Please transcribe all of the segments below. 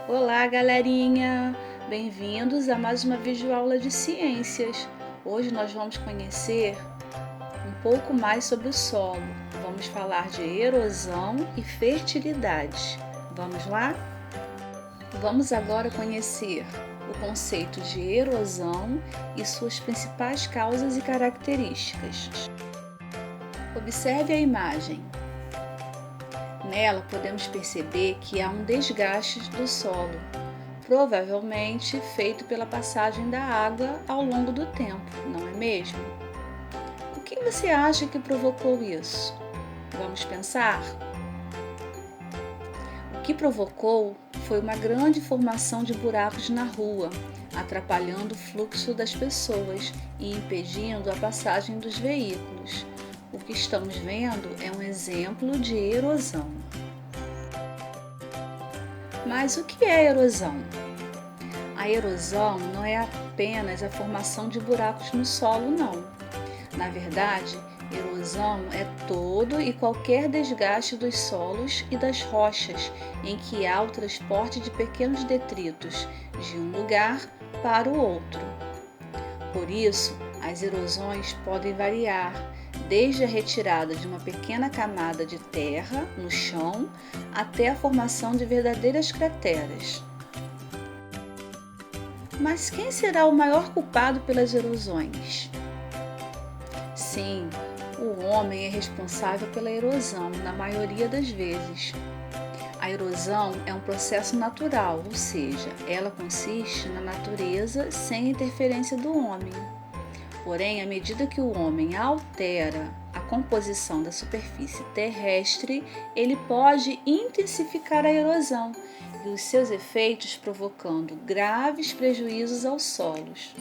Olá, galerinha! Bem-vindos a mais uma videoaula de ciências. Hoje nós vamos conhecer um pouco mais sobre o solo. Vamos falar de erosão e fertilidade. Vamos lá? Vamos agora conhecer o conceito de erosão e suas principais causas e características. Observe a imagem. Nela podemos perceber que há um desgaste do solo, provavelmente feito pela passagem da água ao longo do tempo, não é mesmo? O que você acha que provocou isso? Vamos pensar? O que provocou foi uma grande formação de buracos na rua, atrapalhando o fluxo das pessoas e impedindo a passagem dos veículos. O que estamos vendo é um exemplo de erosão. Mas o que é erosão? A erosão não é apenas a formação de buracos no solo, não. Na verdade, erosão é todo e qualquer desgaste dos solos e das rochas em que há o transporte de pequenos detritos de um lugar para o outro. Por isso, as erosões podem variar desde a retirada de uma pequena camada de terra no chão até a formação de verdadeiras crateras. Mas quem será o maior culpado pelas erosões? Sim, o homem é responsável pela erosão na maioria das vezes. A erosão é um processo natural, ou seja, ela consiste na natureza sem interferência do homem. Porém, à medida que o homem altera a composição da superfície terrestre, ele pode intensificar a erosão e os seus efeitos provocando graves prejuízos aos solos.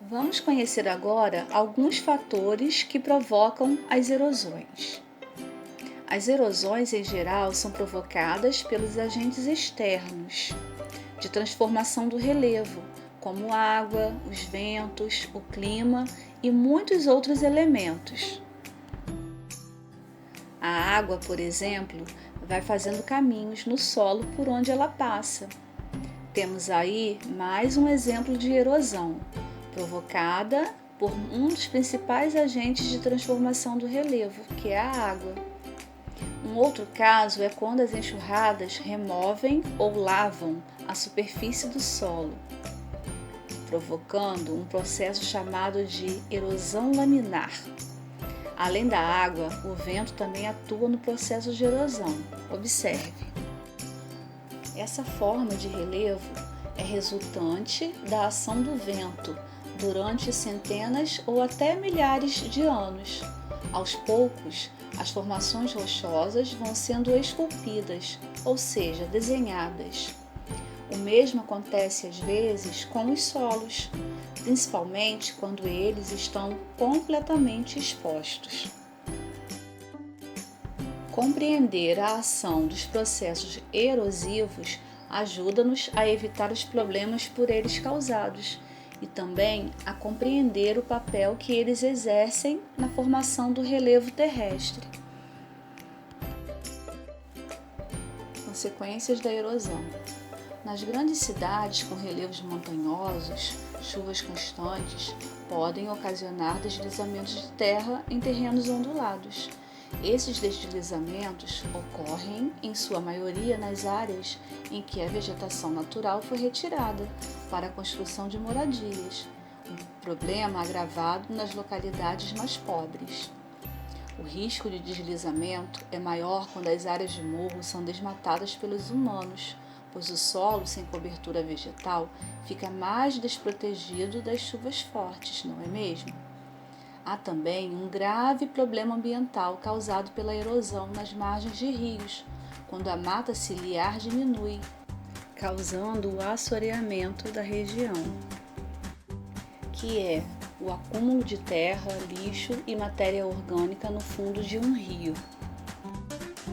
Vamos conhecer agora alguns fatores que provocam as erosões. As erosões, em geral, são provocadas pelos agentes externos de transformação do relevo, como água, os ventos, o clima e muitos outros elementos. A água, por exemplo, vai fazendo caminhos no solo por onde ela passa. Temos aí mais um exemplo de erosão, provocada por um dos principais agentes de transformação do relevo, que é a água. Um outro caso é quando as enxurradas removem ou lavam a superfície do solo, provocando um processo chamado de erosão laminar. Além da água, o vento também atua no processo de erosão. Observe. Essa forma de relevo é resultante da ação do vento durante centenas ou até milhares de anos. Aos poucos, as formações rochosas vão sendo esculpidas, ou seja, desenhadas. O mesmo acontece às vezes com os solos, principalmente quando eles estão completamente expostos. Compreender a ação dos processos erosivos ajuda-nos a evitar os problemas por eles causados e também a compreender o papel que eles exercem na formação do relevo terrestre. Consequências da erosão. Nas grandes cidades com relevos montanhosos, chuvas constantes podem ocasionar deslizamentos de terra em terrenos ondulados. Esses deslizamentos ocorrem, em sua maioria, nas áreas em que a vegetação natural foi retirada para a construção de moradias, um problema agravado nas localidades mais pobres. O risco de deslizamento é maior quando as áreas de morro são desmatadas pelos humanos, pois o solo sem cobertura vegetal fica mais desprotegido das chuvas fortes, não é mesmo? Há também um grave problema ambiental causado pela erosão nas margens de rios, quando a mata ciliar diminui, causando o assoreamento da região, que é o acúmulo de terra, lixo e matéria orgânica no fundo de um rio.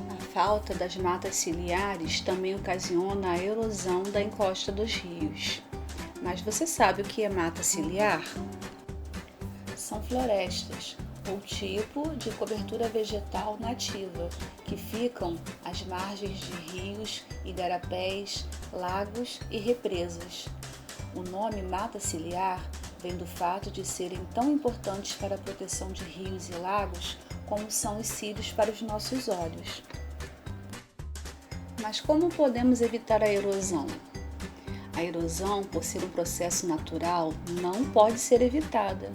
A falta das matas ciliares também ocasiona a erosão da encosta dos rios. Mas você sabe o que é mata ciliar? São florestas ou tipo de cobertura vegetal nativa, que ficam às margens de rios, igarapés, lagos e represas. O nome mata ciliar vem do fato de serem tão importantes para a proteção de rios e lagos como são os cílios para os nossos olhos. Mas como podemos evitar a erosão? A erosão, por ser um processo natural, não pode ser evitada.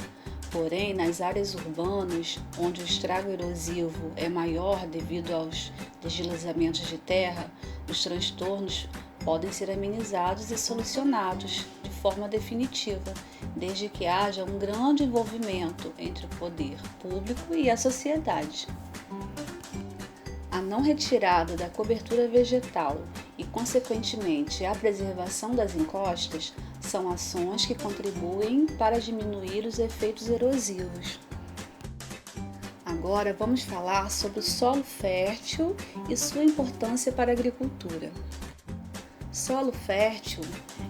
Porém, nas áreas urbanas, onde o estrago erosivo é maior devido aos deslizamentos de terra, os transtornos podem ser amenizados e solucionados de forma definitiva, desde que haja um grande envolvimento entre o poder público e a sociedade. A não retirada da cobertura vegetal e, consequentemente, a preservação das encostas são ações que contribuem para diminuir os efeitos erosivos. Agora vamos falar sobre o solo fértil e sua importância para a agricultura. Solo fértil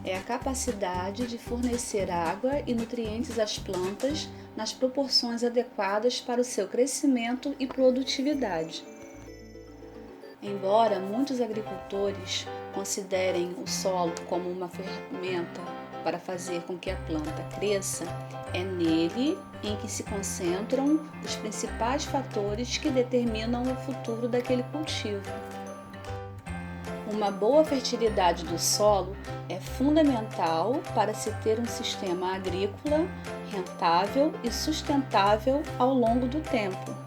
é a capacidade de fornecer água e nutrientes às plantas nas proporções adequadas para o seu crescimento e produtividade. Embora muitos agricultores considerem o solo como uma ferramenta para fazer com que a planta cresça, é nele em que se concentram os principais fatores que determinam o futuro daquele cultivo. Uma boa fertilidade do solo é fundamental para se ter um sistema agrícola rentável e sustentável ao longo do tempo.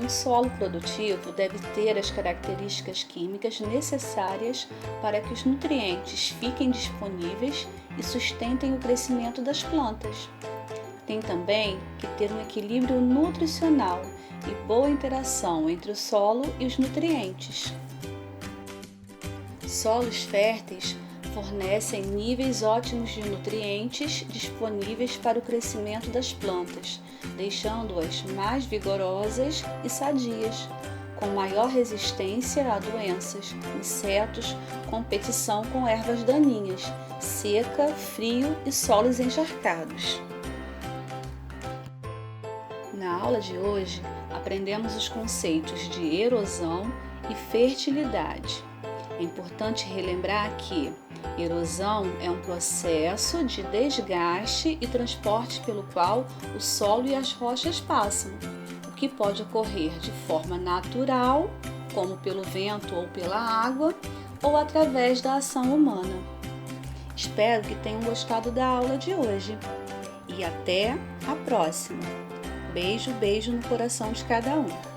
Um solo produtivo deve ter as características químicas necessárias para que os nutrientes fiquem disponíveis e sustentem o crescimento das plantas. Tem também que ter um equilíbrio nutricional e boa interação entre o solo e os nutrientes. Solos férteis fornecem níveis ótimos de nutrientes disponíveis para o crescimento das plantas, deixando-as mais vigorosas e sadias, com maior resistência a doenças, insetos, competição com ervas daninhas, seca, frio e solos encharcados. Na aula de hoje, aprendemos os conceitos de erosão e fertilidade. É importante relembrar que erosão é um processo de desgaste e transporte pelo qual o solo e as rochas passam, o que pode ocorrer de forma natural, como pelo vento ou pela água, ou através da ação humana. Espero que tenham gostado da aula de hoje e até a próxima. Beijo, beijo no coração de cada um.